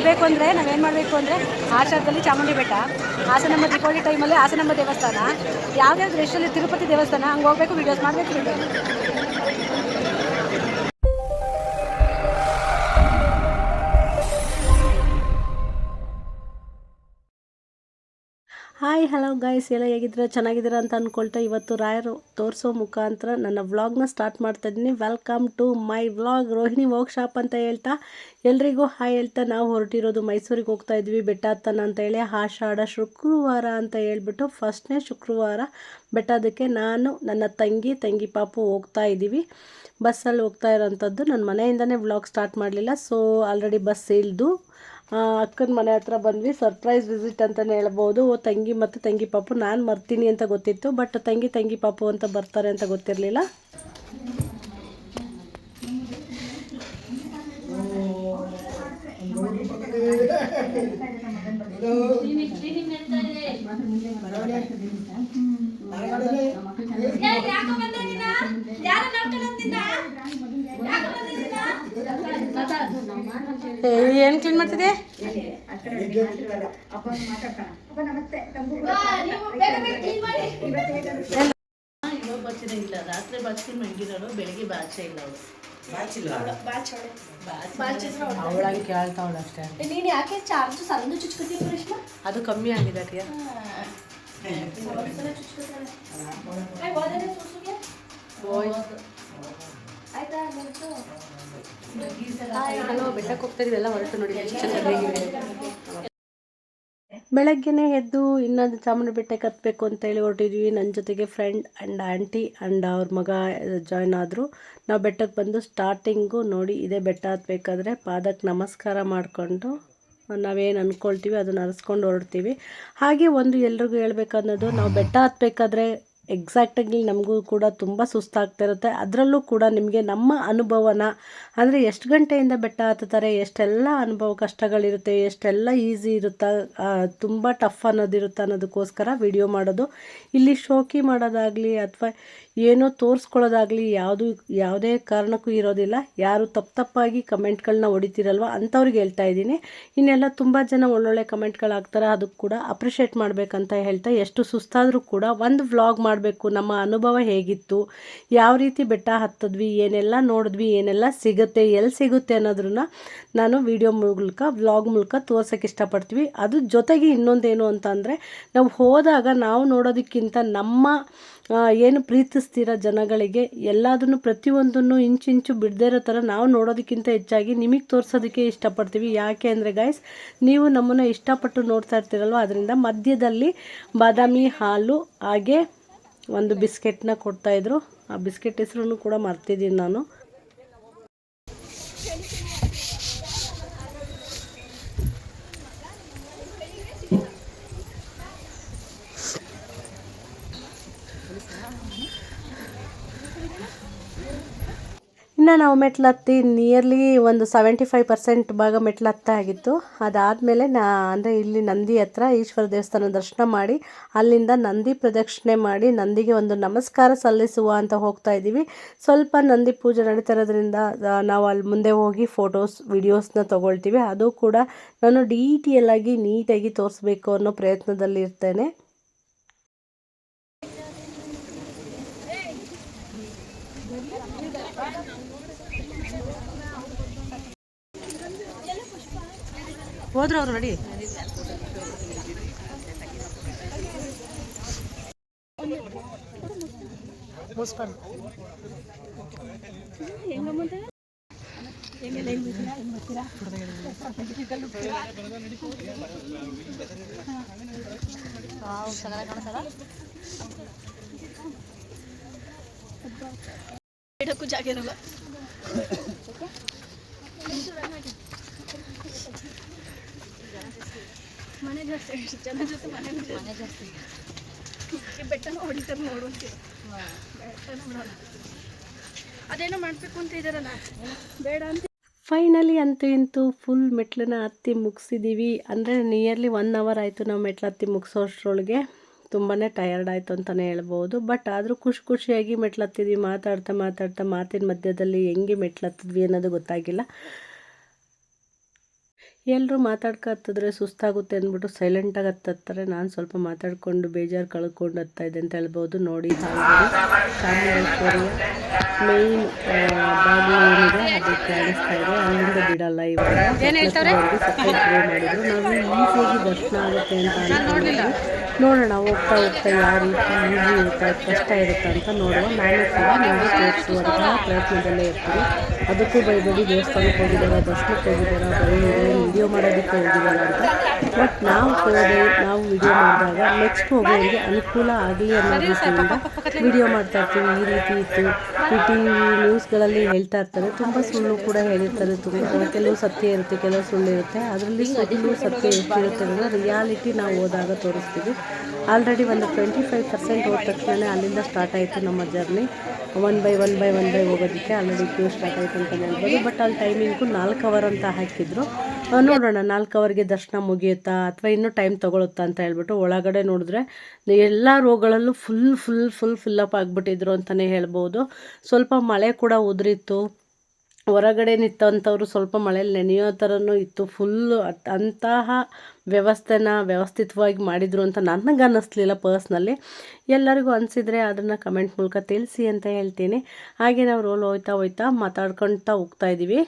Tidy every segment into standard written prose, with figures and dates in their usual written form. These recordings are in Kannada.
ಬರಬೇಕು ಅಂದರೆ ನಾವೇನು ಮಾಡಬೇಕು ಅಂದರೆ ಆಷಾಢದಲ್ಲಿ ಚಾಮುಂಡಿ ಬೆಟ್ಟ, ಹಾಸನಮ್ಮ ದೀಪಾವಳಿ ಟೈಮಲ್ಲಿ ಹಾಸನಮ್ಮ ದೇವಸ್ಥಾನ, ಯಾವುದ್ಯಾವ್ದು ರೆಸ್ಟಲ್ಲಿ ತಿರುಪತಿ ದೇವಸ್ಥಾನ, ಹಂಗೆ ಹೋಗಬೇಕು, ವೀಡಿಯೋಸ್ ಮಾಡಬೇಕು. ಹಾಯ್ ಹಲೋ ಗೈಸ್, ಎಲ್ಲ ಹೇಗಿದ್ದೀರಾ? ಚೆನ್ನಾಗಿದ್ದೀರಾ ಅಂತ ಅಂದ್ಕೊಳ್ತಾ ಇವತ್ತು ರಾಯರು ತೋರಿಸೋ ಮುಖಾಂತರ ನನ್ನ ವ್ಲಾಗ್ನ ಸ್ಟಾರ್ಟ್ ಮಾಡ್ತಾಯಿದ್ದೀನಿ. Welcome to my vlog Rohini workshop ಅಂತ ಹೇಳ್ತಾ ಎಲ್ರಿಗೂ ಹಾಯ್ ಹೇಳ್ತಾ ನಾವು ಹೊರಟಿರೋದು ಮೈಸೂರಿಗೆ ಹೋಗ್ತಾ ಇದ್ವಿ ಬೆಟ್ಟ ಹತ್ತನ ಅಂತ ಹೇಳಿ. ಆಷಾಢ ಶುಕ್ರವಾರ ಅಂತ ಹೇಳ್ಬಿಟ್ಟು ಫಸ್ಟ್ನೇ ಶುಕ್ರವಾರ ಬೆಟ್ಟದಕ್ಕೆ ನಾನು ನನ್ನ ತಂಗಿ ಪಾಪು ಹೋಗ್ತಾ ಇದ್ದೀವಿ. ಬಸ್ಸಲ್ಲಿ ಹೋಗ್ತಾ ಇರೋಂಥದ್ದು. ನನ್ನ ಮನೆಯಿಂದನೇ ವ್ಲಾಗ್ ಸ್ಟಾರ್ಟ್ ಮಾಡಲಿಲ್ಲ. ಸೊ ಆಲ್ರೆಡಿ ಬಸ್ ಇಳಿದು ಅಕ್ಕನ ಮನೆ ಹತ್ರ ಬಂದ್ವಿ. ಸರ್ಪ್ರೈಸ್ ವಿಸಿಟ್ ಅಂತಲೇ ಹೇಳ್ಬೋದು. ತಂಗಿ ಮತ್ತು ತಂಗಿ ಪಾಪು ನಾನು ಮರ್ತೀನಿ ಅಂತ ಗೊತ್ತಿತ್ತು, ಬಟ್ ತಂಗಿ ಪಾಪು ಅಂತ ಬರ್ತಾರೆ ಅಂತ ಗೊತ್ತಿರಲಿಲ್ಲ. ಏನು ಕ್ಲೀನ್ ಮಾಡ್ತಿದೆ? ಇಲ್ಲ, ರಾತ್ರಿ ಬಾಚಿನ ಮಂಗಿರೋರು, ಬೆಳಿಗ್ಗೆ ಬಾಚೆ ಇಲ್ಲ. ಅವಳಂಗೆ ಕೇಳ್ತಾವಳು ಅಷ್ಟೇ. ನೀನು ಯಾಕೆ ಚಾರ್ಜ್ ಸಣ್ಣ ಚುಚ್ಕೋತೀವಿ ರೇಷ್ಮಾ? ಅದು ಕಮ್ಮಿ ಆಗಿದೆ ಅಟಿಯ. ಹಲೋ, ಬೆಟ್ಟಕ್ಕೆ ಹೋಗ್ತಾ ಇದೀವಿ, ಎಲ್ಲ ಹೊರಟು ನೋಡಿ ಎಷ್ಟು ಚೆನ್ನಾಗಿದೆ. ಬೆಳಗ್ಗೆನೇ ಎದ್ದು ಇನ್ನೊಂದು ಚಾಮುಂಡಿ ಬೆಟ್ಟಕ್ಕೆ ಹತ್ತಬೇಕು ಅಂತೇಳಿ ಹೊರಟಿದ್ವಿ. ನನ್ನ ಜೊತೆಗೆ ಫ್ರೆಂಡ್ ಆ್ಯಂಡ್ ಆಂಟಿ ಆ್ಯಂಡ್ ಅವ್ರ ಮಗ ಜಾಯ್ನ್ ಆದರು. ನಾವು ಬೆಟ್ಟಕ್ಕೆ ಬಂದು ಸ್ಟಾರ್ಟಿಂಗು ನೋಡಿ ಇದೇ ಬೆಟ್ಟ ಹತ್ತಬೇಕಾದ್ರೆ ಪಾದಕ್ಕೆ ನಮಸ್ಕಾರ ಮಾಡಿಕೊಂಡು ನಾವೇನು ಅಂದ್ಕೊಳ್ತೀವಿ ಅದನ್ನು ಅರಸ್ಕೊಂಡು ಹೊರಡ್ತೀವಿ. ಹಾಗೆ ಒಂದು ಎಲ್ರಿಗೂ ಹೇಳ್ಬೇಕನ್ನೋದು, ನಾವು ಬೆಟ್ಟ ಹತ್ತಬೇಕಾದ್ರೆ ಎಕ್ಸಾಕ್ಟಾಗಿ ನಮಗೂ ಕೂಡ ತುಂಬ ಸುಸ್ತಾಗ್ತಿರುತ್ತೆ. ಅದರಲ್ಲೂ ಕೂಡ ನಿಮಗೆ ನಮ್ಮ ಅನುಭವನ, ಅಂದರೆ ಎಷ್ಟು ಗಂಟೆಯಿಂದ ಬೆಟ್ಟ ಹತ್ತುತ್ತಾರೆ, ಎಷ್ಟೆಲ್ಲ ಅನುಭವ ಕಷ್ಟಗಳಿರುತ್ತೆ, ಎಷ್ಟೆಲ್ಲ ಈಸಿ ಇರುತ್ತಾ, ತುಂಬ ಟಫ್ ಅನ್ನೋದಿರುತ್ತೆ ಅನ್ನೋದಕ್ಕೋಸ್ಕರ ವಿಡಿಯೋ ಮಾಡೋದು. ಇಲ್ಲಿ ಶೋಕಿ ಮಾಡೋದಾಗಲಿ ಅಥವಾ ಏನೋ ತೋರಿಸ್ಕೊಳ್ಳೋದಾಗಲಿ ಯಾವುದೇ ಕಾರಣಕ್ಕೂ ಇರೋದಿಲ್ಲ. ಯಾರು ತಪ್ಪಾಗಿ ಕಮೆಂಟ್ಗಳನ್ನ ಹೊಡಿತೀರಲ್ವ ಅಂಥವ್ರಿಗೆ ಹೇಳ್ತಾ ಇದ್ದೀನಿ. ಇನ್ನೆಲ್ಲ ತುಂಬ ಜನ ಒಳ್ಳೊಳ್ಳೆ ಕಮೆಂಟ್ಗಳು ಹಾಕ್ತಾರೆ, ಅದಕ್ಕೆ ಕೂಡ ಅಪ್ರಿಷಿಯೇಟ್ ಮಾಡಬೇಕಂತ ಹೇಳ್ತಾ, ಎಷ್ಟು ಸುಸ್ತಾದರೂ ಕೂಡ ಒಂದು ವ್ಲಾಗ್ ಮಾಡಬೇಕು, ನಮ್ಮ ಅನುಭವ ಹೇಗಿತ್ತು, ಯಾವ ರೀತಿ ಬೆಟ್ಟ ಹತ್ತಿದ್ವಿ, ಏನೆಲ್ಲ ನೋಡಿದ್ವಿ, ಏನೆಲ್ಲ ಸಿಗುತ್ತೆ, ಎಲ್ಲಿ ಸಿಗುತ್ತೆ ಅನ್ನೋದ್ರನ್ನ ನಾನು ವಿಡಿಯೋ ಮೂಲಕ ವ್ಲಾಗ್ ಮೂಲಕ ತೋರ್ಸೋಕ್ಕೆ ಇಷ್ಟಪಡ್ತೀವಿ. ಅದ್ರ ಜೊತೆಗೆ ಇನ್ನೊಂದೇನು ಅಂತ ಅಂದರೆ, ನಾವು ಹೋದಾಗ ನಾವು ನೋಡೋದಕ್ಕಿಂತ ನಮ್ಮ ಏನು ಪ್ರೀತಿಸ್ತೀರ ಜನಗಳಿಗೆ ಎಲ್ಲದನ್ನು ಪ್ರತಿಯೊಂದನ್ನು ಇಂಚಿಂಚು ಬಿಡದೇ ಇರೋ ಥರ ನಾವು ನೋಡೋದಕ್ಕಿಂತ ಹೆಚ್ಚಾಗಿ ನಿಮಗೆ ತೋರಿಸೋದಕ್ಕೆ ಇಷ್ಟಪಡ್ತೀವಿ. ಯಾಕೆ ಅಂದರೆ ಗೈಸ್, ನೀವು ನಮ್ಮನ್ನು ಇಷ್ಟಪಟ್ಟು ನೋಡ್ತಾ ಇರ್ತೀರಲ್ವ, ಅದರಿಂದ ಮಧ್ಯದಲ್ಲಿ ಬಾದಾಮಿ ಹಾಲು ಹಾಗೆ ಒಂದು ಬಿಸ್ಕೆಟ್ನ ಕೊಡ್ತಾಯಿದ್ರು. ಆ ಬಿಸ್ಕೆಟ್ ಹೆಸರನ್ನು ಕೂಡ ಮರ್ತಿದ್ದೀನಿ ನಾನು. ಇನ್ನು ನಾವು ಮೆಟ್ಲು ಹತ್ತಿ ನಿಯರ್ಲಿ ಒಂದು 75% ಭಾಗ ಮೆಟ್ಲು ಹತ್ತಾಗಿತ್ತು. ಅದಾದಮೇಲೆ ಅಂದರೆ ಇಲ್ಲಿ ನಂದಿ ಹತ್ರ ಈಶ್ವರ ದೇವಸ್ಥಾನ ದರ್ಶನ ಮಾಡಿ ಅಲ್ಲಿಂದ ನಂದಿ ಪ್ರದಕ್ಷಿಣೆ ಮಾಡಿ ನಂದಿಗೆ ಒಂದು ನಮಸ್ಕಾರ ಸಲ್ಲಿಸುವ ಅಂತ ಹೋಗ್ತಾ ಇದ್ದೀವಿ. ಸ್ವಲ್ಪ ನಂದಿ ಪೂಜೆ ನಡೀತಾ ಇರೋದ್ರಿಂದ ನಾವು ಅಲ್ಲಿ ಮುಂದೆ ಹೋಗಿ ಫೋಟೋಸ್ ವಿಡಿಯೋಸ್ನ ತೊಗೊಳ್ತೀವಿ. ಅದು ಕೂಡ ನಾನು ಡೀಟೇಲಾಗಿ ನೀಟಾಗಿ ತೋರಿಸ್ಬೇಕು ಅನ್ನೋ ಪ್ರಯತ್ನದಲ್ಲಿ ಇರ್ತೇನೆ. ಹೋದ್ರು ಅವ್ರು ನಡಿ. ಇಡಕ್ಕೂ ಜಾಗ ಇರಲ್ಲ. ಮನೆ ಜಾಸ್ತಿ, ಜನ ಜೊತೆ ಮನೆ ಜಾಸ್ತಿ. ಬೆಟ್ಟನ ಹೊಡಿತಾರೆ ನೋಡುವಂತೀವಿ, ಬೆಟ್ಟನ ನೋಡೋಣ. ಅದೇನೋ ಮಾಡಬೇಕು ಅಂತ ಇದ್ದಾರಲ್ಲ, ಬೇಡ ಅಂತ. ಫೈನಲಿ ಅಂತೂ ಇಂತೂ ಫುಲ್ ಮೆಟ್ಲನ್ನ ಹತ್ತಿ ಮುಗಿಸಿದ್ದೀವಿ. ಅಂದರೆ ನಿಯರ್ಲಿ 1 hour ಆಯಿತು ನಾವು ಮೆಟ್ಲು ಹತ್ತಿ ಮುಗಿಸೋಷ್ಟ್ರೊಳಗೆ. ತುಂಬಾ ಟಯರ್ಡ್ ಆಯಿತು ಅಂತಲೇ ಹೇಳ್ಬೋದು. ಬಟ್ ಆದರೂ ಖುಷಿಯಾಗಿ ಮೆಟ್ಲು ಹತ್ತಿದ್ವಿ. ಮಾತಾಡ್ತಾ ಮಾತಿನ ಮಧ್ಯದಲ್ಲಿ ಹೆಂಗೆ ಮೆಟ್ಲು ಹತ್ತಿದ್ವಿ ಅನ್ನೋದು ಗೊತ್ತಾಗಿಲ್ಲ. ಎಲ್ಲರೂ ಮಾತಾಡ್ಕೊತಿದ್ರೆ ಸುಸ್ತಾಗುತ್ತೆ ಅಂದ್ಬಿಟ್ಟು ಸೈಲೆಂಟಾಗಿ ಹತ್ತತ್ತಾರೆ. ನಾನು ಸ್ವಲ್ಪ ಮಾತಾಡಿಕೊಂಡು ಬೇಜಾರು ಕಳ್ಕೊಂಡು ಹತ್ತಾ ಇದೆ ಅಂತ ಹೇಳ್ಬೋದು. ನೋಡಿ ಚಾಮುಂಡೇಶ್ವರಿಯ ಮೇಯ್ನ್ ಬಾಗಿಲು ಏನಿದೆ ಅದು ಕಾಣಿಸ್ತಾ ಇದೆ, ಅಲ್ಲಿಂದ ಬಿಡಲ್ಲ ಇವಾಗ ಮಾಡಿದ್ರು. ನಾವು ಈಸಿಯಾಗಿ ದರ್ಶನ ಆಗುತ್ತೆ ಅಂತ ಅನ್ಕೊಂಡಿದ್ವಿ. ನೋಡೋಣ ಹೋಗ್ತಾ ಹೋಗ್ತಾ ಯಾವ ರೀತಿ ಈಸಿ ಇರುತ್ತೆ ಕಷ್ಟ ಇರುತ್ತೆ ಅಂತ ನೋಡುವ. ನಾನು ಕೂಡ ನಿಮಗೆ ತೋರಿಸುವಂತಹ ಪ್ರಯತ್ನದಲ್ಲೇ ಇರ್ತೀನಿ. ಅದಕ್ಕೂ ಬೈಬೇಡಿ, ದೇವಸ್ಥಾನಕ್ಕೆ ಹೋಗಿದ್ದಾರ, ದರ್ಶನಕ್ಕೆ ಹೋಗಿದ್ದಾರ, ವಿಡಿಯೋ ಮಾಡೋದಕ್ಕೆ ಹೋಗಿದ್ದಾರ ಅಂತ. ಬಟ್ ನಾವು ವಿಡಿಯೋ ಮಾಡಿದಾಗ ನೆಕ್ಸ್ಟ್ ಹೋಗೋರಿಗೆ ಅನುಕೂಲ ಆಗಲಿ ಅನ್ನೋ ರೀತಿಯಿಂದ ವಿಡಿಯೋ ಮಾಡ್ತಾ ಇರ್ತೀವಿ. ಈ ರೀತಿ ಇತ್ತು, ಈ ಟಿವಿ ನ್ಯೂಸ್ಗಳಲ್ಲಿ ಹೇಳ್ತಾ ಇರ್ತಾರೆ, ತುಂಬ ಸುಳ್ಳು ಕೂಡ ಹೇಳಿರ್ತಾರೆ. ತುಂಬ ಕೆಲವು ಸತ್ಯ ಇರುತ್ತೆ, ಕೆಲವು ಸುಳ್ಳು ಇರುತ್ತೆ. ಅದರಲ್ಲಿ ಸುಳ್ಳು ಸತ್ಯ ಎಷ್ಟಿರುತ್ತೆ ಅಂದರೆ ರಿಯಾಲಿಟಿ ನಾವು ಹೋದಾಗ ತೋರಿಸ್ತೀವಿ. ಆಲ್ರೆಡಿ ಒಂದು 25% ಹೋದ ತಕ್ಷಣ ಅಲ್ಲಿಂದ ಸ್ಟಾರ್ಟ್ ಆಯಿತು ನಮ್ಮ ಜರ್ನಿ. ಒನ್ ಬೈ ಹೋಗೋದಕ್ಕೆ ಆಲ್ರೆಡಿ ಕ್ಯೂ ಸ್ಟಾರ್ಟ್ ಆಯಿತು ಅಂತ ಹೇಳ್ಬೋದು. ಬಟ್ ಅಲ್ಲಿ ಟೈಮಿಂಗು 4 ಅವರ್ ಅಂತ ಹಾಕಿದ್ರು. ನೋಡೋಣ 4 ಅವರ್ಗೆ ದರ್ಶನ ಮುಗಿಯುತ್ತಾ ಅಥವಾ ಇನ್ನೂ ಟೈಮ್ ತೊಗೊಳುತ್ತಾ ಅಂತ ಹೇಳ್ಬಿಟ್ಟು ಒಳಗಡೆ ನೋಡಿದ್ರೆ ಎಲ್ಲ ರೋಗಳಲ್ಲೂ ಫುಲ್ ಅಪ್ ಆಗಿಬಿಟ್ಟಿದ್ರು ಅಂತಲೇ ಹೇಳ್ಬೋದು. ಸ್ವಲ್ಪ ಮಳೆ ಕೂಡ ಉದುರಿತ್ತು. ಹೊರಗಡೆ ನಿಂತಂಥವ್ರು ಸ್ವಲ್ಪ ಮಳೇಲಿ ನೆನೆಯೋ ಥರನೂ ಇತ್ತು. ಅಂತಹ ವ್ಯವಸ್ಥಿತವಾಗಿ ಮಾಡಿದರು ಅಂತ ನನಗೆ ಅನ್ನಿಸ್ಲಿಲ್ಲ ಪರ್ಸ್ನಲಿ. ಎಲ್ಲರಿಗೂ ಅನಿಸಿದರೆ ಅದನ್ನು ಕಮೆಂಟ್ ಮೂಲಕ ತಿಳಿಸಿ ಅಂತ ಹೇಳ್ತೀನಿ. ಹಾಗೆ ನಾವು ರೋಲ್ ಹೋಯ್ತಾ ಮಾತಾಡ್ಕೊಳ್ತಾ ಹೋಗ್ತಾ ಇದ್ದೀವಿ.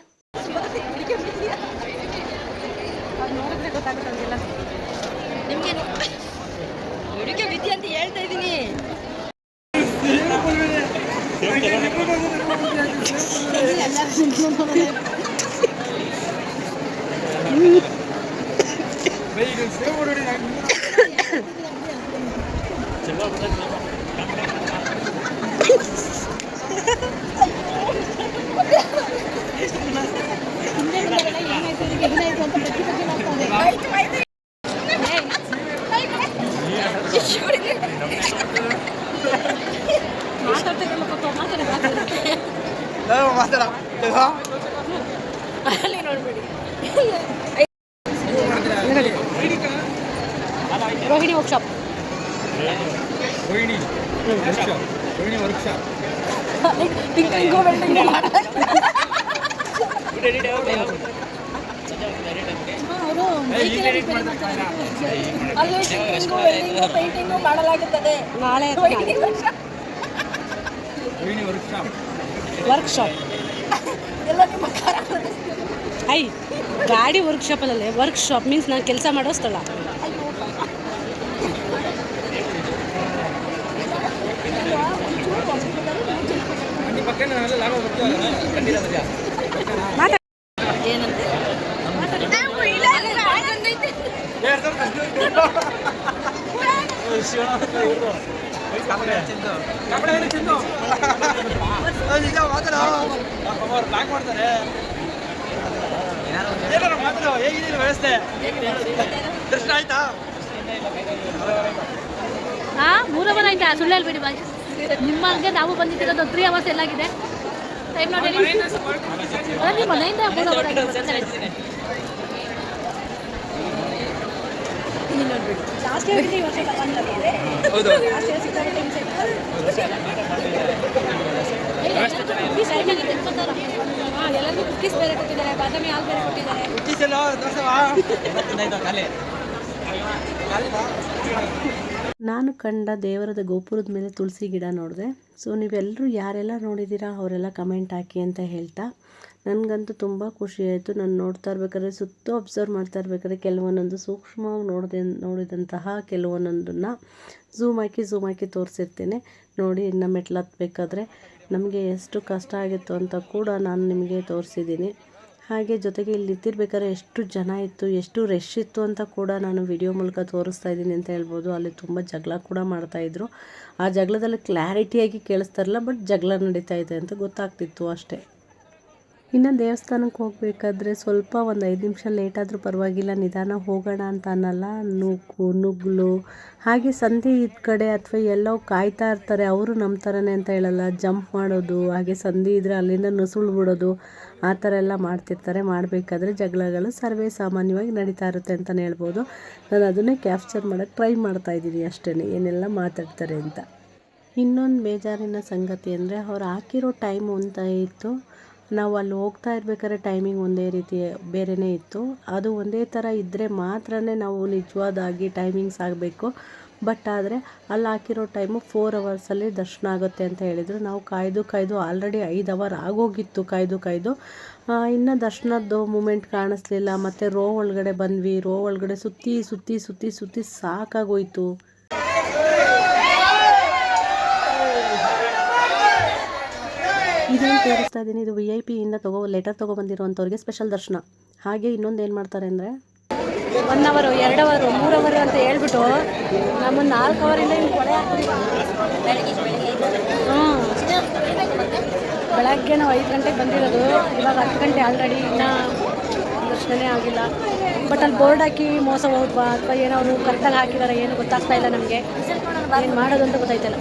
ರೋಹಿಣಿ ವರ್ಕ್ಶಾಪ್ ಪೇಂಟಿಂಗು ಮಾಡಲಾಗುತ್ತದೆ ನಾಳೆ. ವರ್ಕ್ಶಾಪ್ ಎಲ್ಲ ನಿಮ್ಮ ಐ ಗಾಡಿ ವರ್ಕ್ಶಾಪಲ್ಲೇ. ವರ್ಕ್ಶಾಪ್ ಮೀನ್ಸ್ ನಾನು ಕೆಲಸ ಮಾಡೋ ಸ್ಥಳ. ವ್ಯವಸ್ಥೆ ದರ್ಶನ ಆಯ್ತಾ? 3 ಅವರ್ ಆಯ್ತಾ? ಸುಳ್ಳು ಹೇಳ್ಬೇಡಿ ಬಾಯ್. ನಿಮಗೆ ನಾವು ಬಂದಿರೋದು 3 ಅವರ್ಸ್ ಎಲ್ಲಾಗಿದೆ ಟೈಮ್ ನೋಡಿ. ನಿಮ್ಮ ಮನೆಯಿಂದ 3 ಅವರ್ ಆಗಿದೆ. ಎಲ್ಲರಿಗೂ ಕುಕ್ಕೀಸ್ ಬೇರೆ ಕೊಟ್ಟಿದ್ದಾರೆ, ಬಾದಾಮಿ ಹಾಲು ಬೇರೆ ಕೊಟ್ಟಿದ್ದಾರೆ. ನಾನು ಕಂಡ ದೇವರದ ಗೋಪುರದ ಮೇಲೆ ತುಳಸಿ ಗಿಡ ನೋಡಿದೆ. ಸೊ ನೀವೆಲ್ಲರೂ ಯಾರೆಲ್ಲ ನೋಡಿದ್ದೀರಾ ಅವರೆಲ್ಲ ಕಮೆಂಟ್ ಹಾಕಿ ಅಂತ ಹೇಳ್ತಾ, ನನಗಂತೂ ತುಂಬ ಖುಷಿಯಾಯಿತು. ನಾನು ನೋಡ್ತಾ ಇರ್ಬೇಕಾದ್ರೆ ಸುತ್ತ ಅಬ್ಸರ್ವ್ ಮಾಡ್ತಾ ಇರ್ಬೇಕಾದ್ರೆ ಕೆಲವೊಂದೊಂದು ಸೂಕ್ಷ್ಮವಾಗಿ ನೋಡಿದಂತಹ ಕೆಲವೊಂದೊಂದನ್ನು ಝೂಮ್ ಹಾಕಿ ತೋರಿಸಿರ್ತೇನೆ. ನೋಡಿ, ಇನ್ನು ಮೆಟ್ಲು ಹತ್ತಬೇಕಾದ್ರೆ ನಮಗೆ ಎಷ್ಟು ಕಷ್ಟ ಆಗಿತ್ತು ಅಂತ ಕೂಡ ನಾನು ನಿಮಗೆ ತೋರಿಸಿದ್ದೀನಿ. ಹಾಗೆ ಜೊತೆಗೆ ಇಲ್ಲಿ ನಿಂತಿರ್ಬೇಕಾದ್ರೆ ಎಷ್ಟು ಜನ ಇತ್ತು, ಎಷ್ಟು ರಶ್ ಇತ್ತು ಅಂತ ಕೂಡ ನಾನು ವಿಡಿಯೋ ಮೂಲಕ ತೋರಿಸ್ತಾ ಇದ್ದೀನಿ ಅಂತ ಹೇಳ್ಬೋದು. ಅಲ್ಲಿ ತುಂಬ ಜಗಳ ಕೂಡ ಮಾಡ್ತಾಯಿದ್ರು. ಆ ಜಗಳದಲ್ಲಿ ಕ್ಲಾರಿಟಿಯಾಗಿ ಕೇಳಿಸ್ತಾ ಇರಲಿಲ್ಲ, ಬಟ್ ಜಗಳ ನಡೀತಾ ಇದೆ ಅಂತ ಗೊತ್ತಾಗ್ತಿತ್ತು ಅಷ್ಟೇ. ಇನ್ನು ದೇವಸ್ಥಾನಕ್ಕೆ ಹೋಗಬೇಕಾದ್ರೆ ಸ್ವಲ್ಪ ಒಂದು 5 ನಿಮಿಷ ಲೇಟಾದರೂ ಪರವಾಗಿಲ್ಲ, ನಿಧಾನ ಹೋಗೋಣ ಅಂತ ಅನ್ನಲ್ಲ. ನುಗ್ಗಲು ಹಾಗೆ ಸಂಧಿ ಕಡೆ ಅಥವಾ ಎಲ್ಲೋ ಕಾಯ್ತಾ ಇರ್ತಾರೆ, ಅವರು ನಮ್ಮ ಥರನೇ ಅಂತ ಹೇಳಲ್ಲ, ಜಂಪ್ ಮಾಡೋದು, ಹಾಗೆ ಸಂಧಿ ಇದ್ದರೆ ಅಲ್ಲಿಂದ ನುಸುಳು ಬಿಡೋದು, ಆ ಥರ ಎಲ್ಲ ಮಾಡ್ತಿರ್ತಾರೆ. ಮಾಡಬೇಕಾದ್ರೆ ಜಗಳಗಳು ಸರ್ವೇ ಸಾಮಾನ್ಯವಾಗಿ ನಡೀತಾ ಇರುತ್ತೆ ಅಂತಲೇ ಹೇಳ್ಬೋದು. ನಾನು ಅದನ್ನೇ ಕ್ಯಾಪ್ಚರ್ ಮಾಡೋಕ್ಕೆ ಟ್ರೈ ಮಾಡ್ತಾಯಿದ್ದೀನಿ ಅಷ್ಟೇ, ಏನೆಲ್ಲ ಮಾತಾಡ್ತಾರೆ ಅಂತ. ಇನ್ನೊಂದು ಬೇಜಾರಿನ ಸಂಗತಿ ಅಂದರೆ ಅವ್ರು ಹಾಕಿರೋ ಟೈಮು ಅಂತ ಇತ್ತು, ನಾವು ಅಲ್ಲಿ ಹೋಗ್ತಾ ಇರ್ಬೇಕಾದ್ರೆ ಟೈಮಿಂಗ್ ಒಂದೇ ರೀತಿ ಬೇರೆಯೇ ಇತ್ತು. ಅದು ಒಂದೇ ಥರ ಇದ್ದರೆ ಮಾತ್ರ ನಾವು ನಿಜವಾದಾಗಿ ಟೈಮಿಂಗ್ಸ್ ಆಗಬೇಕು. ಬಟ್ ಆದರೆ ಅಲ್ಲಿ ಹಾಕಿರೋ ಟೈಮು 4 ಅವರ್ಸಲ್ಲಿ ದರ್ಶನ ಆಗುತ್ತೆ ಅಂತ ಹೇಳಿದರು. ನಾವು ಕಾಯ್ದು ಆಲ್ರೆಡಿ 5 ಅವರ್ ಆಗೋಗಿತ್ತು ಕಾಯ್ದು. ಇನ್ನು ದರ್ಶನದ್ದು ಮೂಮೆಂಟ್ ಕಾಣಿಸ್ಲಿಲ್ಲ. ಮತ್ತು ರೋ ಒಳಗಡೆ ಬಂದ್ವಿ. ರೋ ಒಳಗಡೆ ಸುತ್ತಿ ಸಾಕಾಗೋಯ್ತು. ಇದೇನು ತೋರಿಸ್ತಾ ಇದ್ದೀನಿ, ಇದು VIP ಇಂದ ಲೆಟರ್ ತೊಗೊಬಂದಿರೋವಂಥವ್ರಿಗೆ ಸ್ಪೆಷಲ್ ದರ್ಶನ. ಹಾಗೆ ಇನ್ನೊಂದು ಏನು ಮಾಡ್ತಾರೆ ಅಂದರೆ 1 ಅವರು 2 ಅವರು 3 ಅವರು ಅಂತ ಹೇಳ್ಬಿಟ್ಟು ನಮ್ಮನ್ನು 4 ಅವರಿಂದ ಇಲ್ಲಿ ಕೊಡೆ ಬೆಳಗ್ಗೆ ನಾವು 5 ಗಂಟೆಗೆ ಬಂದಿರೋದು. ಇವಾಗ 10 ಗಂಟೆ ಆಲ್ರೆಡಿ, ಇನ್ನೂ ದರ್ಶನನೇ ಆಗಿಲ್ಲ. ಬಟ್ ಅಲ್ಲಿ ಬೋರ್ಡ್ ಹಾಕಿ ಮೋಸ ಹೋದ್ವಾ ಅಥವಾ ಏನಾದ್ರು ಕರೆಕ್ಟಾಗಿ ಹಾಕಿದಾರೆ ಏನು ಗೊತ್ತಾಗ್ತಾ ಇಲ್ಲ ನಮಗೆ. ಏನು ಮಾಡೋದು ಅಂತ ಗೊತ್ತಾಯ್ತಲ್ಲ.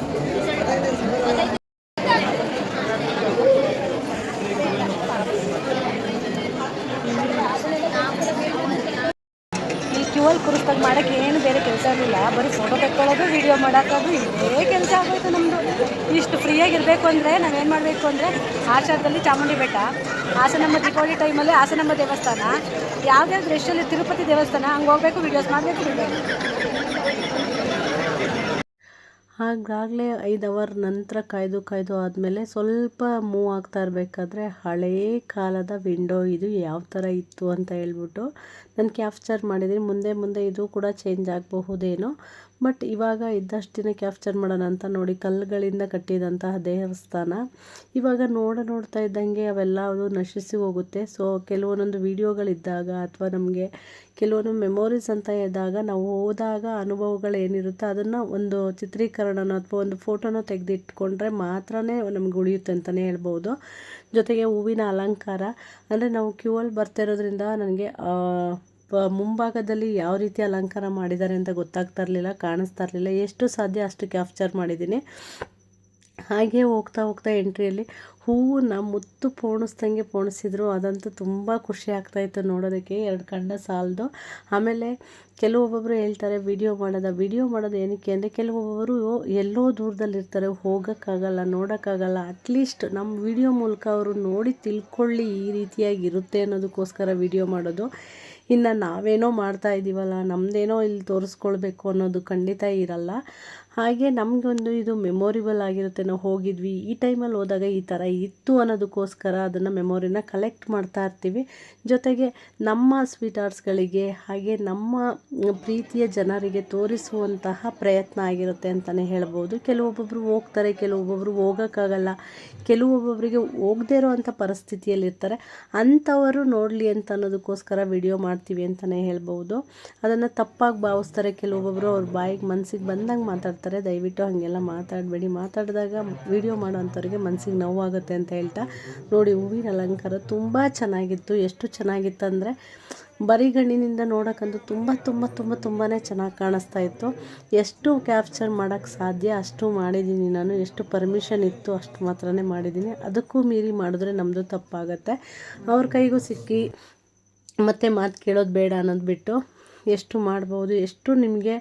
ಕ್ಯೂವಲ್ಲಿ ಕುರಿಸ್ದಾಗ ಮಾಡೋಕ್ಕೆ ಏನು ಬೇರೆ ಕೆಲಸ ಇರಲಿಲ್ಲ. ಬರೀ ಫೋಟೋ ತೆಕ್ಕೊಳ್ಳೋದು, ವೀಡಿಯೋ ಮಾಡೋಕ್ಕಾದ್ರು ಇದೇ ಕೆಲಸ ಆಗೋಯ್ತು ನಮ್ಮದು. ಇಷ್ಟು ಫ್ರೀಯಾಗಿರಬೇಕು ಅಂದರೆ ನಾವೇನು ಮಾಡಬೇಕು ಅಂದರೆ ಹಾಸನದಲ್ಲಿ ಚಾಮುಂಡಿ ಬೆಟ್ಟ, ಹಾಸನಮ್ಮ ದೀಪಾವಳಿ ಟೈಮಲ್ಲಿ ಹಾಸನಮ್ಮ ದೇವಸ್ಥಾನ, ಯಾವ್ದಾದ್ರು ರೆಸ್ಟಲ್ಲಿ ತಿರುಪತಿ ದೇವಸ್ಥಾನ, ಹಂಗೆ ಹೋಗಬೇಕು, ವೀಡಿಯೋಸ್ ಮಾಡಬೇಕು, ಬಿಡಬೇಕು. ಹಾಗಾಗಲೇ 5 ಅವರ್ ನಂತರ ಕಾಯ್ದು ಆದಮೇಲೆ ಸ್ವಲ್ಪ ಮೂವ್ ಆಗ್ತಾ ಇರಬೇಕಾದ್ರೆ ಹಳೇ ಕಾಲದ ವಿಂಡೋ ಇದು ಯಾವ ಥರ ಇತ್ತು ಅಂತ ಹೇಳ್ಬಿಟ್ಟು ನಾನು ಕ್ಯಾಪ್ಚರ್ ಮಾಡಿದ್ದೀನಿ. ಮುಂದೆ ಇದು ಕೂಡ ಚೇಂಜ್ ಆಗಬಹುದೇನೋ. ಬಟ್ ಇವಾಗ ಇದ್ದಷ್ಟು ದಿನ ಕ್ಯಾಪ್ಚರ್ ಮಾಡೋಣ ಅಂತ ನೋಡಿ ಕಲ್ಲುಗಳಿಂದ ಕಟ್ಟಿದಂತಹ ದೇವಸ್ಥಾನ. ಇವಾಗ ನೋಡ್ತಾ ಇದ್ದಂಗೆ ಅವೆಲ್ಲ ಅದು ನಶಿಸಿ ಹೋಗುತ್ತೆ. ಸೊ ಕೆಲವೊಂದೊಂದು ವೀಡಿಯೋಗಳಿದ್ದಾಗ ಅಥವಾ ನಮಗೆ ಕೆಲವೊಂದು ಮೆಮೊರೀಸ್ ಅಂತ ಇದ್ದಾಗ ನಾವು ಹೋದಾಗ ಅನುಭವಗಳು ಏನಿರುತ್ತೆ ಅದನ್ನು ಒಂದು ಚಿತ್ರೀಕರಣನೋ ಅಥವಾ ಒಂದು ಫೋಟೋನೋ ತೆಗೆದಿಟ್ಕೊಂಡ್ರೆ ಮಾತ್ರ ನಮ್ಗೆ ಉಳಿಯುತ್ತೆ ಅಂತಲೇ ಹೇಳ್ಬೋದು. ಜೊತೆಗೆ ಹೂವಿನ ಅಲಂಕಾರ ಅಂದರೆ ನಾವು ಕ್ಯೂವಲ್ಲಿ ಬರ್ತಿರೋದ್ರಿಂದ ನನಗೆ ಮುಂಭಾಗದಲ್ಲಿ ಯಾವ ರೀತಿ ಅಲಂಕಾರ ಮಾಡಿದ್ದಾರೆ ಅಂತ ಗೊತ್ತಾಗ್ತಾ ಇರಲಿಲ್ಲ, ಕಾಣಿಸ್ತಾ ಇರಲಿಲ್ಲ. ಎಷ್ಟು ಸಾಧ್ಯ ಅಷ್ಟು ಕ್ಯಾಪ್ಚರ್ ಮಾಡಿದ್ದೀನಿ. ಹಾಗೆ ಹೋಗ್ತಾ ಎಂಟ್ರಿಯಲ್ಲಿ ಹೂವನ್ನ ಮುತ್ತು ಪೋಣಿಸಿದ್ರು. ಅದಂತೂ ತುಂಬ ಖುಷಿ ಆಗ್ತಾಯಿತ್ತು ನೋಡೋದಕ್ಕೆ, 2 ಕಣ್ಣ ಸಾಲದು. ಆಮೇಲೆ ಕೆಲವೊಬ್ಬೊಬ್ಬರು ಹೇಳ್ತಾರೆ ವಿಡಿಯೋ ಮಾಡೋದು ಏನಕ್ಕೆ ಅಂದರೆ ಕೆಲವೊಬ್ಬರು ಎಲ್ಲೋ ದೂರದಲ್ಲಿರ್ತಾರೆ, ಹೋಗೋಕ್ಕಾಗಲ್ಲ, ನೋಡೋಕ್ಕಾಗಲ್ಲ. ಅಟ್ಲೀಸ್ಟ್ ನಮ್ಮ ವಿಡಿಯೋ ಮೂಲಕ ಅವರು ನೋಡಿ ತಿಳ್ಕೊಳ್ಳಿ ಈ ರೀತಿಯಾಗಿ ಇರುತ್ತೆ ಅನ್ನೋದಕ್ಕೋಸ್ಕರ ವಿಡಿಯೋ ಮಾಡೋದು. ಇನ್ನು ನಾವೇನೋ ಮಾಡ್ತಾ ಇದ್ದೀವಲ್ಲ, ನಮ್ಮದೇನೋ ಇಲ್ಲಿ ತೋರಿಸ್ಕೊಳ್ಬೇಕು ಅನ್ನೋದು ಖಂಡಿತ ಇರಲ್ಲ. ಹಾಗೆ ನಮಗೊಂದು ಇದು ಮೆಮೊರಿಬಲ್ ಆಗಿರುತ್ತೆ. ನಾವು ಹೋಗಿದ್ವಿ, ಈ ಟೈಮಲ್ಲಿ ಹೋದಾಗ ಈ ಥರ ಇತ್ತು ಅನ್ನೋದಕ್ಕೋಸ್ಕರ ಅದನ್ನು ಮೆಮೊರಿನ ಕಲೆಕ್ಟ್ ಮಾಡ್ತಾ ಇರ್ತೀವಿ. ಜೊತೆಗೆ ನಮ್ಮ ಸ್ವೀಟ್ ಆರ್ಟ್ಸ್ಗಳಿಗೆ ಹಾಗೆ ನಮ್ಮ ಪ್ರೀತಿಯ ಜನರಿಗೆ ತೋರಿಸುವಂತಹ ಪ್ರಯತ್ನ ಆಗಿರುತ್ತೆ ಅಂತಲೇ ಹೇಳ್ಬೋದು. ಕೆಲವೊಬ್ಬೊಬ್ಬರು ಹೋಗ್ತಾರೆ, ಕೆಲವೊಬ್ಬೊಬ್ಬರು ಹೋಗೋಕ್ಕಾಗಲ್ಲ, ಕೆಲವೊಬ್ಬೊಬ್ಬರಿಗೆ ಹೋಗದೇ ಇರೋವಂಥ ಪರಿಸ್ಥಿತಿಯಲ್ಲಿರ್ತಾರೆ. ಅಂಥವರು ನೋಡಲಿ ಅಂತ ಅನ್ನೋದಕ್ಕೋಸ್ಕರ ವಿಡಿಯೋ ಮಾಡ್ತೀವಿ ಅಂತಲೇ ಹೇಳ್ಬೋದು. ಅದನ್ನು ತಪ್ಪಾಗಿ ಭಾವಿಸ್ತಾರೆ ಕೆಲವೊಬ್ಬೊಬ್ಬರು, ಅವ್ರ ಬಾಯಿಗೆ ಮನಸ್ಸಿಗೆ ಬಂದಂಗೆ ಮಾತಾಡ್ತಾರೆ. ದಯವಿಟ್ಟು ಹಾಗೆಲ್ಲ ಮಾತಾಡಬೇಡಿ. ಮಾತಾಡಿದಾಗ ವಿಡಿಯೋ ಮಾಡೋವಂಥವ್ರಿಗೆ ಮನಸ್ಸಿಗೆ ನೋವಾಗುತ್ತೆ ಅಂತ ಹೇಳ್ತಾ ನೋಡಿ, ಹೂವಿನ ಅಲಂಕಾರ ತುಂಬ ಚೆನ್ನಾಗಿತ್ತು. ಎಷ್ಟು ಚೆನ್ನಾಗಿತ್ತು ಅಂದರೆ ಬರಿಗಣ್ಣಿನಿಂದ ನೋಡೋಕ್ಕಂತೂ ತುಂಬಾ ಚೆನ್ನಾಗಿ ಕಾಣಿಸ್ತಾ ಇತ್ತು. ಎಷ್ಟು ಕ್ಯಾಪ್ಚರ್ ಮಾಡೋಕ್ಕೆ ಸಾಧ್ಯ ಅಷ್ಟು ಮಾಡಿದ್ದೀನಿ ನಾನು. ಎಷ್ಟು ಪರ್ಮಿಷನ್ ಇತ್ತು ಅಷ್ಟು ಮಾತ್ರನೇ ಮಾಡಿದ್ದೀನಿ. ಅದಕ್ಕೂ ಮೀರಿ ಮಾಡಿದ್ರೆ ನಮ್ಮದು ತಪ್ಪಾಗುತ್ತೆ. ಅವ್ರ ಕೈಗೂ ಸಿಕ್ಕಿ ಮತ್ತೆ ಮಾತು ಕೇಳೋದು ಬೇಡ ಅನ್ನೋದು ಬಿಟ್ಟು ಎಷ್ಟು ಮಾಡ್ಬೋದು, ಎಷ್ಟು ನಿಮಗೆ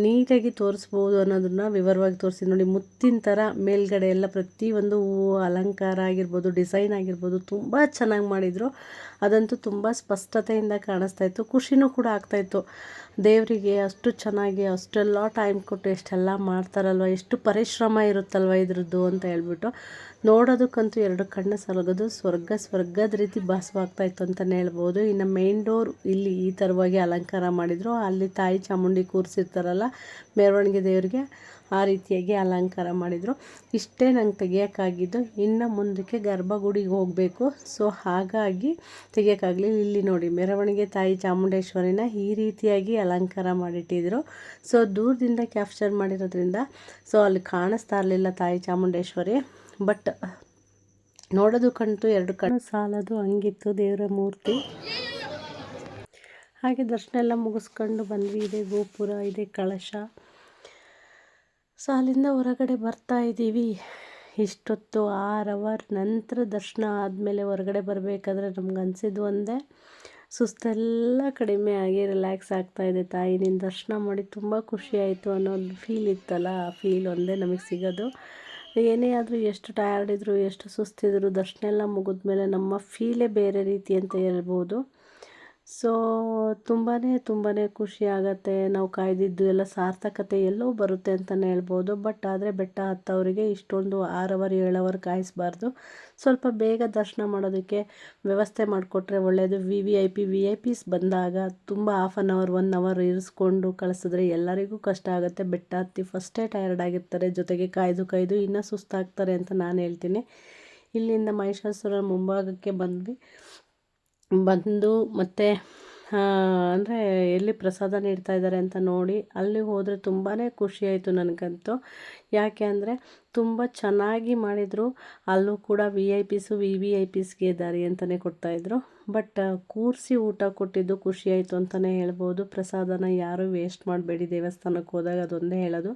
ನೀಟಾಗಿ ತೋರಿಸ್ಬೋದು ಅನ್ನೋದನ್ನು ವಿವರವಾಗಿ ತೋರಿಸಿ ನೋಡಿ. ಮುತ್ತಿನ ಥರ ಮೇಲ್ಗಡೆ ಎಲ್ಲ ಪ್ರತಿಯೊಂದು ಹೂವು ಅಲಂಕಾರ ಆಗಿರ್ಬೋದು, ಡಿಸೈನ್ ಆಗಿರ್ಬೋದು ತುಂಬ ಚೆನ್ನಾಗಿ ಮಾಡಿದರು. ಅದಂತೂ ತುಂಬ ಸ್ಪಷ್ಟತೆಯಿಂದ ಕಾಣಿಸ್ತಾ ಇತ್ತು. ಖುಷಿನೂ ಕೂಡ ಆಗ್ತಾಯಿತ್ತು. ದೇವರಿಗೆ ಅಷ್ಟು ಚೆನ್ನಾಗಿ ಅಷ್ಟೆಲ್ಲ ಟೈಮ್ ಕೊಟ್ಟು ಎಷ್ಟೆಲ್ಲ ಮಾಡ್ತಾರಲ್ವ, ಎಷ್ಟು ಪರಿಶ್ರಮ ಇರುತ್ತಲ್ವ ಇದ್ರದ್ದು ಅಂತ ಹೇಳ್ಬಿಟ್ಟು ನೋಡೋದಕ್ಕಂತೂ 2 ಕಣ್ಣು ಸಾಲಗೋದು. ಸ್ವರ್ಗದ ರೀತಿ ಭಾಸವಾಗ್ತಾಯಿತ್ತು ಅಂತಲೇ ಹೇಳ್ಬೋದು. ಇನ್ನು ಮೇನ್ ಡೋರ್ ಇಲ್ಲಿ ಈ ಥರವಾಗಿ ಅಲಂಕಾರ ಮಾಡಿದರು. ಅಲ್ಲಿ ತಾಯಿ ಚಾಮುಂಡಿ ಕೂರಿಸಿರ್ತಾರಲ್ಲ ಮೆರವಣಿಗೆ ದೇವರಿಗೆ, ಆ ರೀತಿಯಾಗಿ ಅಲಂಕಾರ ಮಾಡಿದರು. ಇಷ್ಟೇ ನಂಗೆ ತೆಗಿಯೋಕ್ಕಾಗಿದ್ದು. ಇನ್ನು ಮುಂದಕ್ಕೆ ಗರ್ಭಗುಡಿಗೆ ಹೋಗಬೇಕು. ಸೊ ಹಾಗಾಗಿ ತೆಗಿಯೋಕ್ಕಾಗಲಿ. ಇಲ್ಲಿ ನೋಡಿ ಮೆರವಣಿಗೆ ತಾಯಿ ಚಾಮುಂಡೇಶ್ವರಿನ ಈ ರೀತಿಯಾಗಿ ಅಲಂಕಾರ ಮಾಡಿಟ್ಟಿದ್ರು. ಸೊ ದೂರದಿಂದ ಕ್ಯಾಪ್ಚರ್ ಮಾಡಿರೋದ್ರಿಂದ ಸೊ ಅಲ್ಲಿ ಕಾಣಿಸ್ತಾ ಇರಲಿಲ್ಲ ತಾಯಿ ಚಾಮುಂಡೇಶ್ವರಿ. ಬಟ್ ನೋಡೋದಕ್ಕಂತೂ 2 ಕಣ್ಣು ಸಾಲದು, ಹಂಗಿತ್ತು ದೇವರ ಮೂರ್ತಿ. ಹಾಗೆ ದರ್ಶನ ಎಲ್ಲ ಮುಗಿಸ್ಕೊಂಡು ಬಂದ್ವಿ. ಇದೆ ಗೋಪುರ, ಇದೆ ಕಳಶ. ಸೊ ಅಲ್ಲಿಂದ ಹೊರಗಡೆ ಬರ್ತಾ ಇದ್ದೀವಿ. ಇಷ್ಟೊತ್ತು 6 ಅವರ್ ನಂತರ ದರ್ಶನ ಆದಮೇಲೆ ಹೊರಗಡೆ ಬರಬೇಕಾದ್ರೆ ನಮ್ಗೆ ಅನಿಸಿದ್ದು ಒಂದೇ, ಸುಸ್ತೆಲ್ಲ ಕಡಿಮೆ ಆಗಿ ರಿಲ್ಯಾಕ್ಸ್ ಆಗ್ತಾಯಿದೆ. ತಾಯಿನಿಂದ ದರ್ಶನ ಮಾಡಿ ತುಂಬ ಖುಷಿ ಆಯಿತು ಅನ್ನೋದು ಫೀಲ್ ಇತ್ತಲ್ಲ, ಆ ಫೀಲ್ ಒಂದೇ ನಮಗೆ ಸಿಗೋದು. ಏನೇ ಆದರೂ ಎಷ್ಟು ಟಯರ್ಡ್ ಇದ್ದರೂ ಎಷ್ಟು ಸುಸ್ತಿದ್ರು ದರ್ಶನ ಎಲ್ಲ ಮುಗಿದ್ಮೇಲೆ ನಮ್ಮ ಫೀಲೇ ಬೇರೆ ರೀತಿ ಅಂತ ಹೇಳ್ಬೋದು. ಸೊ ತುಂಬಾ ಖುಷಿ ಆಗುತ್ತೆ. ನಾವು ಕಾಯ್ದಿದ್ದು ಎಲ್ಲ ಸಾರ್ಥಕತೆ ಎಲ್ಲೋ ಬರುತ್ತೆ ಅಂತಲೇ ಹೇಳ್ಬೋದು. ಬಟ್ ಆದರೆ ಬೆಟ್ಟ ಹತ್ತವರಿಗೆ ಇಷ್ಟೊಂದು 6 ಅವರ್ 7 ಅವರ್ ಕಾಯಿಸಬಾರ್ದು. ಸ್ವಲ್ಪ ಬೇಗ ದರ್ಶನ ಮಾಡೋದಕ್ಕೆ ವ್ಯವಸ್ಥೆ ಮಾಡಿಕೊಟ್ರೆ ಒಳ್ಳೆಯದು. ವಿ ಐ ಪಿಸ್ ಬಂದಾಗ ತುಂಬ 1/2 ಅವರ್ 1 ಅವರ್ ಇರಿಸ್ಕೊಂಡು ಕಳಿಸಿದ್ರೆ ಎಲ್ಲರಿಗೂ ಕಷ್ಟ ಆಗುತ್ತೆ. ಬೆಟ್ಟ ಹತ್ತಿ ಫಸ್ಟೇ ಟಯರ್ಡ್ ಆಗಿರ್ತಾರೆ, ಜೊತೆಗೆ ಕಾಯ್ದು ಇನ್ನೂ ಸುಸ್ತಾಗ್ತಾರೆ ಅಂತ ನಾನು ಹೇಳ್ತೀನಿ. ಇಲ್ಲಿಂದ ಮಹಿಷಾಸುರ ಮುಂಭಾಗಕ್ಕೆ ಬಂದು ಮತ್ತು ಅಂದರೆ ಎಲ್ಲಿ ಪ್ರಸಾದ ನೀಡ್ತಾ ಇದ್ದಾರೆ ಅಂತ ನೋಡಿ ಅಲ್ಲಿ ಹೋದರೆ ತುಂಬಾ ಖುಷಿಯಾಯಿತು ನನಗಂತೂ. ಯಾಕೆ ಅಂದರೆ ತುಂಬ ಚೆನ್ನಾಗಿ ಮಾಡಿದರು. ಅಲ್ಲೂ ಕೂಡ ವಿ ಐ ಪಿಸ್ಗೆ ದಾರಿ ಅಂತಲೇ ಕೊಡ್ತಾಯಿದ್ರು. ಬಟ್ ಕೂರಿಸಿ ಊಟ ಕೊಟ್ಟಿದ್ದು ಖುಷಿಯಾಯಿತು ಅಂತಲೇ ಹೇಳ್ಬೋದು. ಪ್ರಸಾದನ ಯಾರೂ ವೇಸ್ಟ್ ಮಾಡಬೇಡಿ, ದೇವಸ್ಥಾನಕ್ಕೆ ಹೋದಾಗ ಅದೊಂದೇ ಹೇಳೋದು.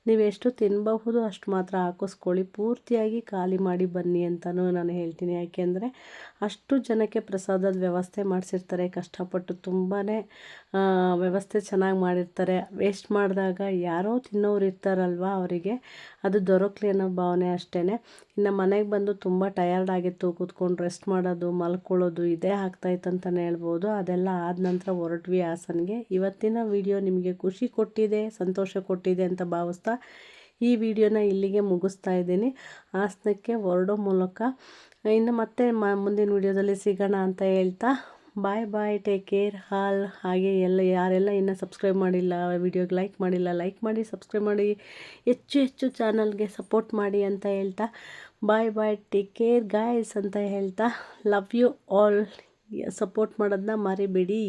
ನೀವು ಎಷ್ಟು ತಿನ್ನಬಹುದು ಅಷ್ಟು ಮಾತ್ರ ಹಾಕಿಸ್ಕೊಳ್ಳಿ, ಪೂರ್ತಿಯಾಗಿ ಖಾಲಿ ಮಾಡಿ ಬನ್ನಿ ಅಂತಲೂ ನಾನು ಹೇಳ್ತೀನಿ. ಯಾಕೆಂದರೆ ಅಷ್ಟು ಜನಕ್ಕೆ ಪ್ರಸಾದದ ವ್ಯವಸ್ಥೆ ಮಾಡಿಸಿರ್ತಾರೆ ಕಷ್ಟಪಟ್ಟು. ತುಂಬಾ ವ್ಯವಸ್ಥೆ ಚೆನ್ನಾಗಿ ಮಾಡಿರ್ತಾರೆ. ವೇಸ್ಟ್ ಮಾಡಿದಾಗ ಯಾರೋ ತಿನ್ನೋರು ಇರ್ತಾರಲ್ವ ಅವರಿಗೆ ಅದು ದೊರಕಲಿ ಅನ್ನೋ ಭಾವನೆ ಅಷ್ಟೇ. ಇನ್ನು ಮನೆಗೆ ಬಂದು ತುಂಬ ಟಯರ್ಡ್ ಆಗಿತ್ತು, ಕೂತ್ಕೊಂಡು ರೆಸ್ಟ್ ಮಾಡೋದು ಮಲ್ಕೊಳ್ಳೋದು ಇದೇ ಆಗ್ತಾಯಿತ್ತು ಅಂತಲೇ ಹೇಳ್ಬೋದು. ಅದೆಲ್ಲ ಆದ ನಂತರ ಹೊರಟ್ವಿ ಹಾಸನ್ಗೆ. ಇವತ್ತಿನ ವಿಡಿಯೋ ನಿಮಗೆ ಖುಷಿ ಕೊಟ್ಟಿದೆ, ಸಂತೋಷ ಕೊಟ್ಟಿದೆ ಅಂತ ಭಾವಿಸ್ತಾ ಈ ವಿಡಿಯೋನ ಇಲ್ಲಿಗೆ ಮುಗಿಸ್ತಾ ಇದ್ದೀನಿ. ಹಾಸನಕ್ಕೆ ಹೊರಡೋ ಮೂಲಕ ಇನ್ನು ಮತ್ತೆ ಮುಂದಿನ ವಿಡಿಯೋದಲ್ಲಿ ಸಿಗೋಣ ಅಂತ ಹೇಳ್ತಾ ಬಾಯ್, ಟೇಕ್ ಕೇರ್ ಆಲ್. ಹಾಗೆ ಯಾರೆಲ್ಲ ಇನ್ನೂ ಸಬ್ಸ್ಕ್ರೈಬ್ ಮಾಡಿಲ್ಲ, ವಿಡಿಯೋಗೆ ಲೈಕ್ ಮಾಡಿ ಸಬ್ಸ್ಕ್ರೈಬ್ ಮಾಡಿ, ಹೆಚ್ಚು ಚಾನಲ್ಗೆ ಸಪೋರ್ಟ್ ಮಾಡಿ ಅಂತ ಹೇಳ್ತಾ ಬಾಯ್, ಟೇಕ್ ಕೇರ್ ಗಾಯ್ಸ್ ಅಂತ ಹೇಳ್ತಾ ಲವ್ ಯು ಆಲ್. ಸಪೋರ್ಟ್ ಮಾಡೋದನ್ನ ಮರಿಬೇಡಿ.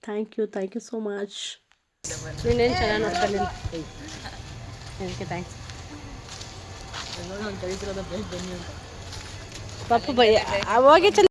Thank you so much. ನೀನೇನು ಚೆನ್ನಾಗಿ ನೋಡ್ಕೊಳ್ಳಿ. ಅದಕ್ಕೆ ಥ್ಯಾಂಕ್ಸ್. ಪಾಪು ಭಯ ಹೋಗಿ